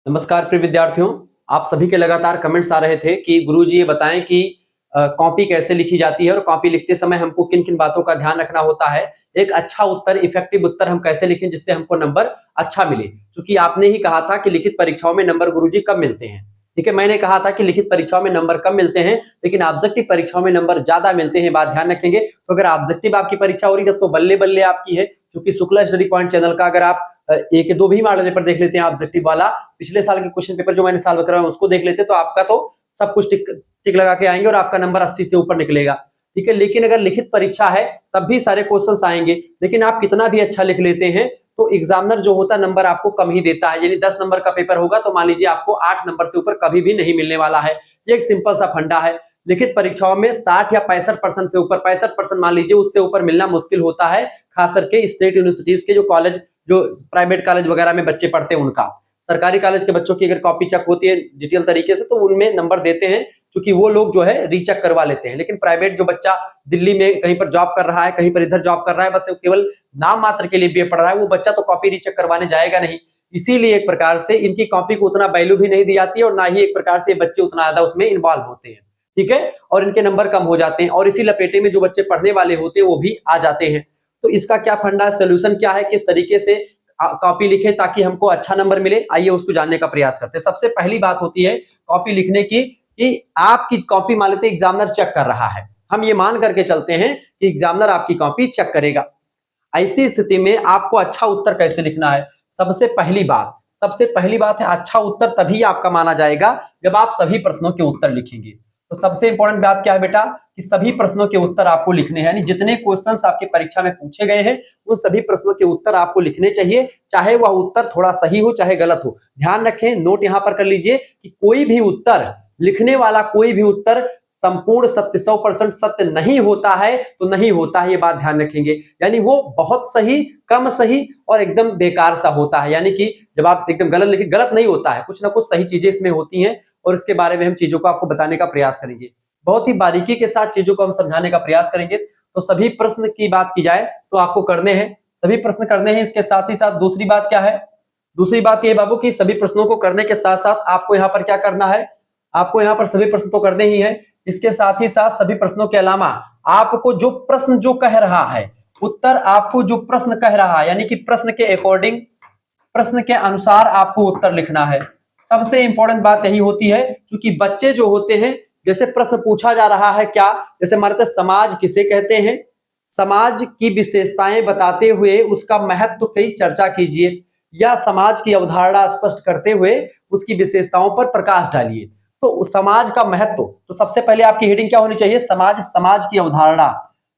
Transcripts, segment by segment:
नमस्कार प्रिय विद्यार्थियों। आप सभी के लगातार कमेंट्स आ रहे थे कि गुरुजी ये बताएं कि कॉपी कैसे लिखी जाती है और कॉपी लिखते समय हमको किन-किन बातों का ध्यान रखना होता है। एक अच्छा उत्तर, इफेक्टिव उत्तर हम कैसे लिखें जिससे हमको नंबर अच्छा मिले। क्योंकि आपने ही कहा था कि लिखित परीक्षाओं में नंबर गुरुजी कब मिलते हैं। ठीक है, मैंने कहा था कि लिखित परीक्षाओं में नंबर कम मिलते हैं, लेकिन ऑब्जेक्टिव परीक्षाओं में नंबर ज्यादा मिलते हैं। बात ध्यान रखेंगे। तो अगर ऑब्जेक्टिव आपकी परीक्षा हो रही है तब तो बल्ले-बल्ले आपकी है। क्योंकि शुक्ला स्टडी पॉइंट चैनल का अगर आप एक या दो भी मॉडल पेपर देख लेते हैं ऑब्जेक्टिव वाला, पिछले साल के क्वेश्चन पेपर जो मैंने सॉल्व कराया उसको देख लेते तो आपका तो सब कुछ टिक टिक लगा के आएंगे और आपका नंबर 80 से ऊपर निकलेगा। ठीक है, लेकिन अगर लिखित परीक्षा है तब भी सारे क्वेश्चंस आएंगे, लेकिन आप कितना भी अच्छा लिख लेते हैं तो एग्जामिनर जो होता है नंबर आपको कम ही देता है। यानी 10 नंबर का पेपर होगा तो मान लीजिए आपको 8 नंबर से ऊपर कभी भी नहीं मिलने वाला है। ये एक सिंपल सा फंडा है। लिखित परीक्षाओं में 60 या 65% से ऊपर, 65% मान लीजिए, उससे ऊपर मिलना मुश्किल होता है। खास करके स्टेट यूनिवर्सिटीज के जो कॉलेज, जो प्राइवेट कॉलेज वगैरह में बच्चे पढ़ते हैं उनका। सरकारी कॉलेज के बच्चों की अगर कॉपी चेक होती है डिटेल तरीके से तो उनमें नंबर देते हैं, क्योंकि वो लोग जो है रीचेक करवा लेते हैं। लेकिन प्राइवेट जो बच्चा दिल्ली में कहीं पर जॉब कर रहा है, कहीं पर इधर जॉब कर रहा है, बस केवल नाम मात्र के लिए बीए पढ़ रहा है, वो बच्चा तो कॉपी रीचेक करवाने जाएगा नहीं। इसीलिए एक प्रकार से इनकी कॉपी को उतना वैल्यू भी नहीं दी जाती है और ना ही एक प्रकार से बच्चे उतना ज्यादा उसमें इन्वॉल्व होते हैं। ठीक है, और इनके नंबर कम हो जाते हैं और इसी लपेटे में जो बच्चे पढ़ने वाले होते हैं वो भी आ जाते हैं। तो इसका क्या फंडा, सोल्यूशन क्या है, किस तरीके से कॉपी लिखें ताकि हमको अच्छा नंबर मिले, आइए उसको जानने का प्रयास करते हैं। सबसे पहली बात होती है कॉपी लिखने की कि आपकी कॉपी मान लेते एग्जामिनर चेक कर रहा है। हम ये मान करके चलते हैं कि एग्जामिनर आपकी कॉपी चेक करेगा। ऐसी स्थिति में आपको अच्छा उत्तर कैसे लिखना है। सबसे पहली बात है अच्छा उत्तर तभी आपका माना जाएगा जब आप सभी प्रश्नों के उत्तर लिखेंगे। तो सबसे इंपॉर्टेंट बात क्या है बेटा, कि सभी प्रश्नों के उत्तर आपको लिखने हैं। यानी जितने क्वेश्चंस आपके परीक्षा में पूछे गए हैं वो सभी प्रश्नों के उत्तर आपको लिखने चाहिए, चाहे वह उत्तर थोड़ा सही हो चाहे गलत हो। ध्यान रखें, नोट यहां पर कर लीजिए कि कोई भी उत्तर लिखने वाला, कोई भी उत्तर संपूर्ण सत्य, 100% सत्य नहीं होता है तो नहीं होता है, ये बात ध्यान रखेंगे। यानी वो बहुत सही, कम सही और एकदम बेकार सा होता है। यानी कि जब आप एकदम गलत लिखे, गलत नहीं होता है, कुछ ना कुछ सही चीजें इसमें होती हैं और इसके बारे में हम चीजों को आपको बताने का प्रयास करेंगे। बहुत ही बारीकी के साथ चीजों को हम समझाने का प्रयास करेंगे। तो सभी प्रश्न की बात की जाए तो आपको करने हैं, सभी प्रश्न करने हैं। इसके साथ ही साथ दूसरी बात क्या है, दूसरी बात ये बाबू कि सभी प्रश्नों को करने के साथ साथ आपको यहाँ पर क्या करना है, आपको यहाँ पर सभी प्रश्न तो करने ही है, इसके साथ ही साथ सभी प्रश्नों के अलावा आपको जो प्रश्न जो कह रहा है, उत्तर आपको जो प्रश्न कह रहा है, यानी कि प्रश्न के अकॉर्डिंग, प्रश्न के अनुसार आपको उत्तर लिखना है। सबसे इंपॉर्टेंट बात यही होती है, क्योंकि बच्चे जो होते हैं, जैसे प्रश्न पूछा जा रहा है क्या, जैसे हमारे समाज किसे कहते हैं, समाज की विशेषताएं बताते हुए उसका महत्व की चर्चा कीजिए, या समाज की अवधारणा स्पष्ट करते हुए उसकी विशेषताओं पर प्रकाश डालिए। तो समाज का महत्व, तो सबसे पहले आपकी हेडिंग क्या होनी चाहिए, समाज, समाज की अवधारणा।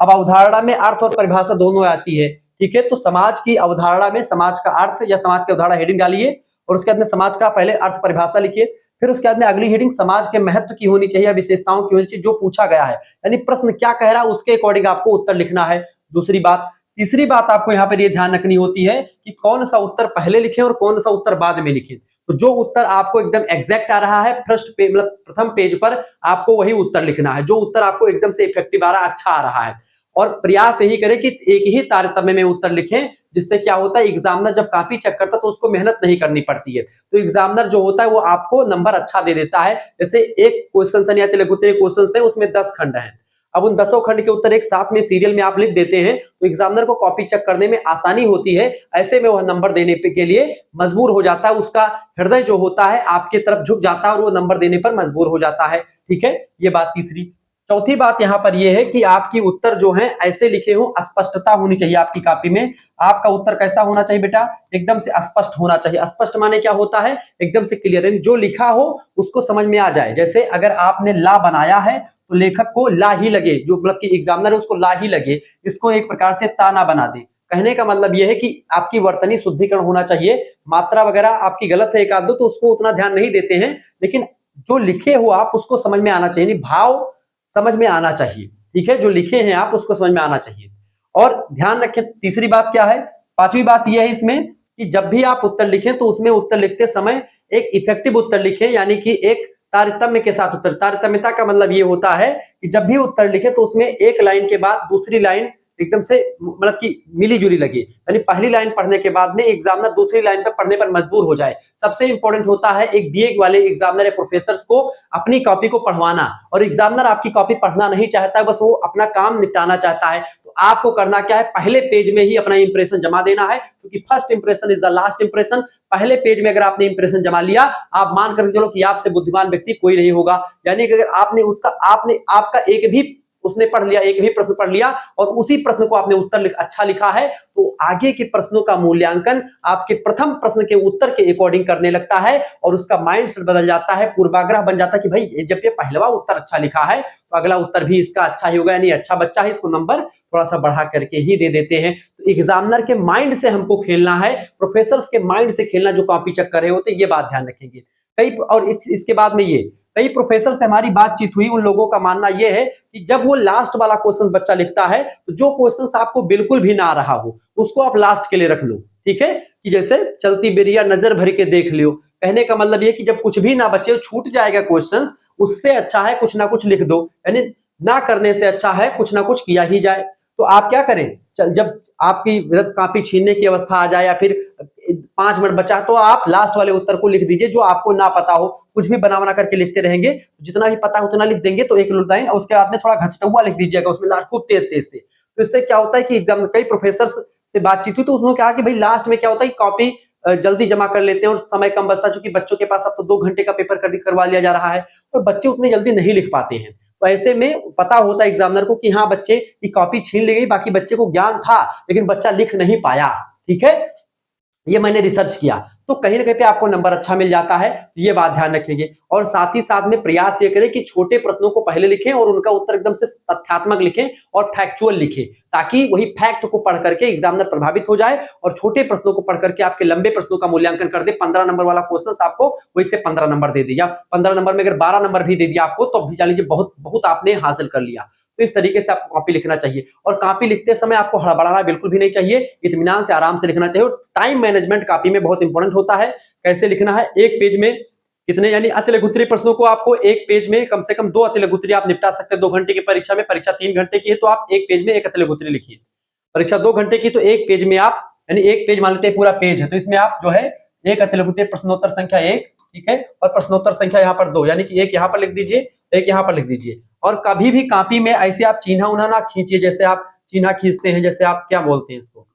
अब अवधारणा में अर्थ और परिभाषा दोनों आती है। ठीक है, तो समाज की अवधारणा में समाज का अर्थ या समाज की अवधारणा हेडिंग डालिए और उसके बाद में समाज का पहले अर्थ परिभाषा लिखिए। फिर उसके बाद में अगली हेडिंग समाज के महत्व की होनी चाहिए, विशेषताओं की होनी चाहिए, जो पूछा गया है, यानी प्रश्न क्या कह रहा है उसके अकॉर्डिंग आपको उत्तर लिखना है। दूसरी बात, तीसरी बात आपको यहाँ पर यह ध्यान रखनी होती है कि कौन सा उत्तर पहले लिखें और कौन सा उत्तर बाद में लिखें। तो जो उत्तर आपको एकदम एग्जैक्ट आ रहा है फर्स्ट पेज, मतलब प्रथम पेज पर, आपको वही उत्तर लिखना है। जो उत्तर आपको एकदम से इफेक्टिव आ रहा है, अच्छा आ रहा है, और प्रयास यही करें कि एक ही तारतम्य में उत्तर लिखें, जिससे क्या होता है एग्जामिनर जब कॉपी चेक करता है तो उसको मेहनत नहीं करनी पड़ती है। तो एग्जामिनर जो होता है वो आपको नंबर अच्छा दे देता है। जैसे एक क्वेश्चन से या लघुत्तरीय क्वेश्चन है, उसमें 10 खंड है, अब उन 10 खंड के उत्तर एक साथ में सीरियल में आप लिख देते हैं तो एग्जामिनर को कॉपी चेक करने में आसानी होती है। ऐसे में वह नंबर देने के लिए मजबूर हो जाता है, उसका हृदय जो होता है आपके तरफ झुक जाता है और वो नंबर देने पर मजबूर हो जाता है। ठीक है, ये बात तीसरी। चौथी बात यहां पर यह है कि आपकी उत्तर जो है ऐसे लिखे हो, स्पष्टता होनी चाहिए आपकी कॉपी में। आपका उत्तर कैसा होना चाहिए बेटा, एकदम से स्पष्ट होना चाहिए। स्पष्ट माने क्या होता है, एकदम से क्लियर, जो लिखा हो उसको समझ में आ जाए। जैसे अगर आपने ला बनाया है तो लेखक को ला ही लगे, जो मतलब कि एग्जामिनर है उसको ला ही लगे, इसको एक प्रकार से ताना बना दे। कहने का मतलब यह है कि आपकी वर्तनी शुद्धिकरण होना चाहिए। मात्रा वगैरह आपकी गलत है एक आध दो तो उसको उतना ध्यान नहीं देते हैं, लेकिन जो लिखे हो आप उसको समझ में आना चाहिए, भाव समझ में आना चाहिए। ठीक है, जो लिखे हैं आप उसको समझ में आना चाहिए। और ध्यान रखें, तीसरी बात क्या है, पांचवी बात यह है इसमें कि जब भी आप उत्तर लिखें तो उसमें उत्तर लिखते समय एक इफेक्टिव उत्तर लिखें, यानी कि एक तारतम्य के साथ उत्तर। तारतम्यता का मतलब ये होता है कि जब भी उत्तर लिखे तो उसमें एक लाइन के बाद दूसरी लाइन एकदम से मतलब कि मिली जुली लगे, यानी पहली लाइन पढ़ने के बाद में एग्जामिनर दूसरी लाइन पर पढ़ने पर मजबूर हो जाए। सबसे इंपॉर्टेंट होता है एक बीए वाले एग्जामिनर या प्रोफेसर्स को अपनी कॉपी को पढ़वाना, और एग्जामिनर आपकी कॉपी पढ़ना नहीं चाहता है, बस वो अपना काम निपटाना चाहता है। तो आपको करना क्या है, पहले पेज में ही अपना इंप्रेशन जमा देना है, क्योंकि first impression is the last impression. पहले पेज में अगर आपने इंप्रेशन जमा लिया, आप मान कर चलो कि आपसे बुद्धिमान व्यक्ति कोई नहीं होगा। यानी कि अगर आपने आपका एक भी उसने पढ़ लिया, एक भी प्रश्न पढ़ लिया और उसी प्रश्न को आपने उत्तर अच्छा लिखा है, तो आगे के प्रश्नों का मूल्यांकन आपके प्रथम प्रश्न के उत्तर के अकॉर्डिंग करने लगता है, और उसका माइंडसेट बदल जाता है, पूर्वाग्रह बन जाता है कि भाई जब ये पहलवा उत्तर अच्छा लिखा है तो अगला उत्तर भी इसका अच्छा ही होगा, यानी अच्छा बच्चा है, इसको नंबर थोड़ा सा बढ़ा करके ही दे देते हैं। तो एग्जामिनर के माइंड से हमको खेलना है, प्रोफेसर्स के माइंड से खेलना, जो कॉपी चेक कर रहे होते, ये बात ध्यान रखेंगे। और इसके बाद में ये कई प्रोफेसर से हमारी बातचीत हुई, उन लोगों का मानना यह है कि जब वो लास्ट वाला क्वेश्चन बच्चा लिखता है, तो जो क्वेश्चन आपको बिल्कुल भी ना आ रहा हो उसको आप लास्ट के लिए रख लो, ठीक है, कि जैसे चलती बेरिया नजर भर के देख लियो। कहने का मतलब ये कि जब कुछ भी ना बचे, छूट जाएगा क्वेश्चन, उससे अच्छा है कुछ ना कुछ लिख दो, यानी ना करने से अच्छा है कुछ ना कुछ किया ही जाए। तो आप क्या करें, जब आपकी कॉपी छीनने की अवस्था आ जाए या फिर 5 मिनट बचा, तो आप लास्ट वाले उत्तर को लिख दीजिए जो आपको ना पता हो। कुछ भी बना बना करके लिखते रहेंगे, जितना भी पता है उतना लिख देंगे, तो एक लाइन, और उसके बाद में थोड़ा घसटा हुआ लिख दीजिएगा उसमें खूब तेज तेज से। तो इससे क्या होता है कि एग्जाम में कई प्रोफेसर से बातचीत हुई, तो उन्होंने कहा कि भाई लास्ट में क्या होता है कि कॉपी जल्दी जमा कर लेते हैं और समय कम बचता है, क्योंकि बच्चों के पास अब तो 2 घंटे का पेपर करवा लिया जा रहा है, और बच्चे उतनी जल्दी नहीं लिख पाते हैं। तो ऐसे में पता होता है एग्जामिनर को कि हाँ बच्चे की कॉपी छीन ली गई, बाकी बच्चे को ज्ञान था लेकिन बच्चा लिख नहीं पाया, ठीक है, ये मैंने रिसर्च किया, तो कहीं ना कहीं पे आपको नंबर अच्छा मिल जाता है। तो ये बात ध्यान रखेंगे, और साथ ही साथ में प्रयास ये करें कि छोटे प्रश्नों को पहले लिखें और उनका उत्तर एकदम से तथ्यात्मक लिखें और फैक्चुअल लिखें, ताकि वही फैक्ट को पढ़ करके एग्जामिनर प्रभावित हो जाए और छोटे प्रश्नों को पढ़ करके आपके लंबे प्रश्नों का मूल्यांकन कर दे। 15 नंबर वाला क्वेश्चन आपको वही से 15 नंबर दे दिया, 15 नंबर में अगर 12 नंबर भी दे दिया आपको, तो भी लीजिए बहुत बहुत आपने हासिल कर लिया। तो इस तरीके से आपको कॉपी लिखना चाहिए, और कॉपी लिखते समय आपको हड़बड़ाना बिल्कुल भी नहीं चाहिए, इत्मीनान से आराम से लिखना चाहिए। और टाइम मैनेजमेंट कॉपी में बहुत इंपॉर्टेंट होता है। कैसे लिखना है, एक पेज में कितने, यानी अति लघुत्तरीय प्रश्नों को आपको एक पेज में कम से कम 2 अति लघुत्तरीय आप निपटा सकते हैं। 2 घंटे की परीक्षा में, परीक्षा 3 घंटे की है, तो आप एक पेज में एक अति लघुत्तरीय लिखिए। परीक्षा 2 घंटे की, तो एक पेज में आप, यानी एक पेज मान लेते हैं पूरा पेज है, तो इसमें आप जो है एक अति लघुत्तरीय प्रश्नोत्तर संख्या 1, ठीक है, और प्रश्नोत्तर संख्या यहाँ पर 2, यानी कि एक यहाँ पर लिख दीजिए, एक यहाँ पर लिख दीजिए। और कभी भी कॉपी में ऐसे आप चिन्ह उन्हा ना खींचिए, जैसे आप चिन्ह खींचते हैं, जैसे आप क्या बोलते हैं इसको,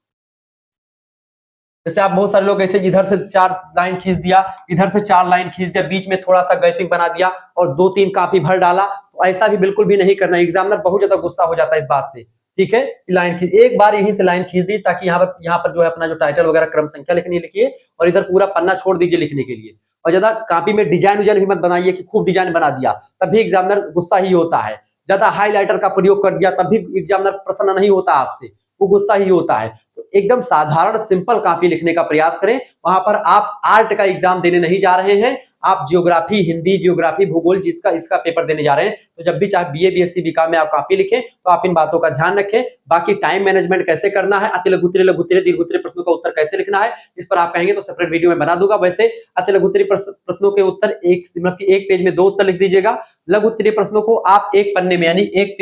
जैसे आप बहुत सारे लोग ऐसे इधर से 4 लाइन खींच दिया, इधर से 4 लाइन खींच दिया, बीच में थोड़ा सा गैपिंग बना दिया और 2-3 कॉपी भर डाला, तो ऐसा भी बिल्कुल भी नहीं करना। एग्जामिनर बहुत ज्यादा गुस्सा हो जाता है इस बात से, ठीक है। लाइन खींच, एक बार यहीं से लाइन खींच दी, ताकि यहाँ पर जो है अपना जो टाइटल वगैरह क्रम संख्या लिखनी लिखिए, और इधर पूरा पन्ना छोड़ दीजिए लिखने के लिए। और ज्यादा कॉपी में डिजाइन भी मत बनाइए कि खूब डिजाइन बना दिया, तब भी एग्जामिनर गुस्सा ही होता है। ज्यादा हाईलाइटर का प्रयोग कर दिया, तब भी एग्जामिनर प्रसन्न नहीं होता आपसे, वो गुस्सा ही होता है। तो एकदम साधारण सिंपल कॉपी लिखने का प्रयास करें। वहां पर आप आर्ट का एग्जाम देने नहीं जा रहे हैं, आप जियोग्राफी, हिंदी, जियोग्राफी, भूगोल जिसका इसका पेपर देने जा रहे हैं। तो जब भी चाहे बीए, बीएससी, बीकॉम में आप कॉपी लिखें, तो आप इन बातों का ध्यान रखें। बाकी टाइम मैनेजमेंट कैसे करना है, अति लघुत्तरीय, लघुत्तरीय, दीर्घोत्तरीय प्रश्नों का उत्तर कैसे लिखना है, इस पर आप कहेंगे तो सेपरेट वीडियो में बना दूंगा। वैसे अति लघुत्तरीय प्रश्नों के उत्तर मतलब कि एक पेज में 2 उत्तर लिख दीजिएगा। लघुत्तरीय प्रश्नों को आप एक पन्ने में, यानी एक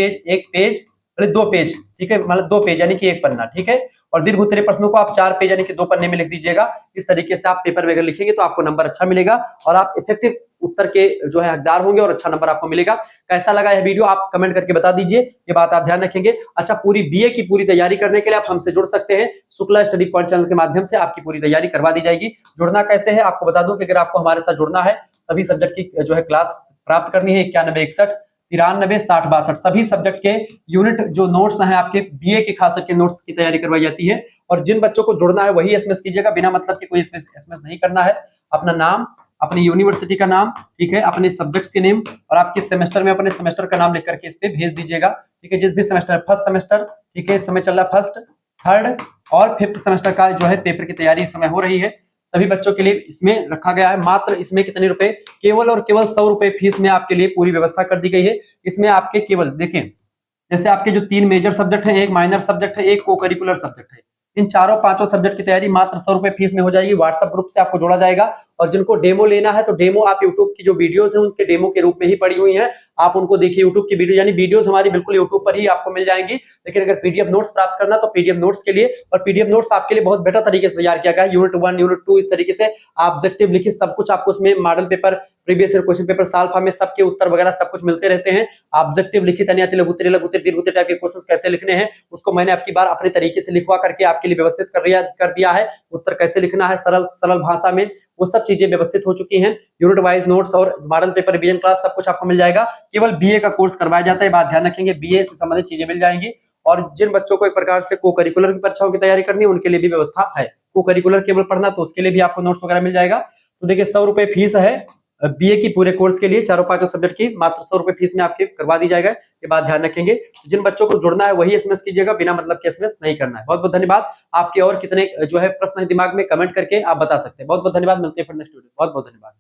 पेज 2 पेज, ठीक है, मतलब 2 पेज यानी कि एक पन्ना, ठीक है। और दीर्घोत्तरीय प्रश्नों को आप 4 पेज यानी कि 2 पन्ने में लिख दीजिएगा। इस तरीके से आप पेपर वगैरह लिखेंगे तो आपको नंबर अच्छा मिलेगा, और आप इफेक्टिव उत्तर के जो है हकदार होंगे, और अच्छा नंबर आपको मिलेगा। कैसा लगा यह वीडियो आप कमेंट करके बता दीजिए, ये बात आप ध्यान रखेंगे। अच्छा, पूरी बीए की पूरी तैयारी करने के लिए आप हमसे जुड़ सकते हैं। शुक्ला स्टडी पॉइंट चैनल के माध्यम से आपकी पूरी तैयारी करवा दी जाएगी। जुड़ना कैसे है आपको बता दूं कि अगर आपको हमारे साथ जुड़ना है, सभी सब्जेक्ट की जो है क्लास प्राप्त करनी है, 9161 93 60 62 सभी सब्जेक्ट के यूनिट जो नोट्स हैं आपके बीए के खास करके नोट्स की तैयारी करवाई जाती है। और जिन बच्चों को जुड़ना है वही एसएमएस कीजिएगा, बिना मतलब के कोई एसएमएस नहीं करना है। अपना नाम, अपनी यूनिवर्सिटी का नाम, ठीक है, अपने सब्जेक्ट्स के नेम, और आप किस सेमेस्टर में अपने सेमेस्टर का नाम लिख करके इस पे भेज दीजिएगा, ठीक है। जिस भी सेमेस्टर, फर्स्ट सेमेस्टर, ठीक है, इस समय चल रहा फर्स्ट, थर्ड और 5th सेमेस्टर का जो है पेपर की तैयारी इस समय हो रही है। सभी बच्चों के लिए इसमें रखा गया है मात्र, इसमें कितने रुपए, केवल और केवल 100 रुपए फीस में आपके लिए पूरी व्यवस्था कर दी गई है। इसमें आपके केवल देखें, जैसे आपके जो 3 मेजर सब्जेक्ट है, एक माइनर सब्जेक्ट है, एक को करिकुलर सब्जेक्ट है, इन चारों 5 सब्जेक्ट की तैयारी मात्र 100 रुपए फीस में हो जाएगी। व्हाट्सएप ग्रुप से आपको जोड़ा जाएगा और जिनको डेमो लेना है तो डेमो आप यूट्यूब की जो वीडियोस हैं उनके डेमो के रूप में ही पड़ी हुई हैं, आप उनको देखिए यूट्यूब की वीडियो, यानी वीडियोस हमारी बिल्कुल यूट्यूब पर ही आपको मिल जाएंगी। लेकिन अगर पीडीएफ नोट्स प्राप्त करना तो पीडीएफ नोट्स के लिए, और पीडीएफ नोट्स आपके लिए बहुत बेटर तरीके से तैयार किया गया है। यूनिट 1 यूनिट 2 इस तरीके से ऑब्जेक्टिव लिखित सब कुछ आपको उसमें, model paper, previous year question paper, साल फॉर्म में सबके उत्तर वगैरह सब कुछ मिलते रहते हैं। ऑब्जेक्टिव लिखित यानी अति लघु उत्तरीय, लघु उत्तरीय, दीर्घ उत्तरीय टाइप के क्वेश्चंस कैसे लिखने हैं उसको मैंने आपकी बार अपने तरीके से लिखवा करके आपके लिए व्यवस्थित कर दिया है। उत्तर कैसे लिखना है सरल सरल भाषा में, वो सब चीजें व्यवस्थित हो चुकी हैं। यूनिट वाइज नोट्स और मॉडल पेपर रिवीजन क्लास सब कुछ आपको मिल जाएगा। केवल बीए का कोर्स करवाया जाता है, बात ध्यान रखेंगे, बीए से संबंधित चीजें मिल जाएंगी। और जिन बच्चों को एक प्रकार से को करिकुलर की परीक्षाओं की तैयारी करनी है उनके लिए भी व्यवस्था है। को करिकुलर केवल पढ़ना तो उसके लिए भी आपको नोट्स वगैरह मिल जाएगा। तो देखिए 100 रुपए फीस है बीए की पूरे कोर्स के लिए, चारों पांचों सब्जेक्ट की मात्र 100 रुपए फीस में आपके करवा दी जाएगा। ये बात ध्यान रखेंगे। जिन बच्चों को जुड़ना है वही एसएमएस कीजिएगा, बिना मतलब के एसएमएस नहीं करना है। बहुत बहुत धन्यवाद। आपके और कितने जो है प्रश्न है दिमाग में कमेंट करके आप बता सकते हैं। बहुत बहुत धन्यवाद, मिलते हैं फिर नेक्स्ट वीडियो। बहुत बहुत धन्यवाद।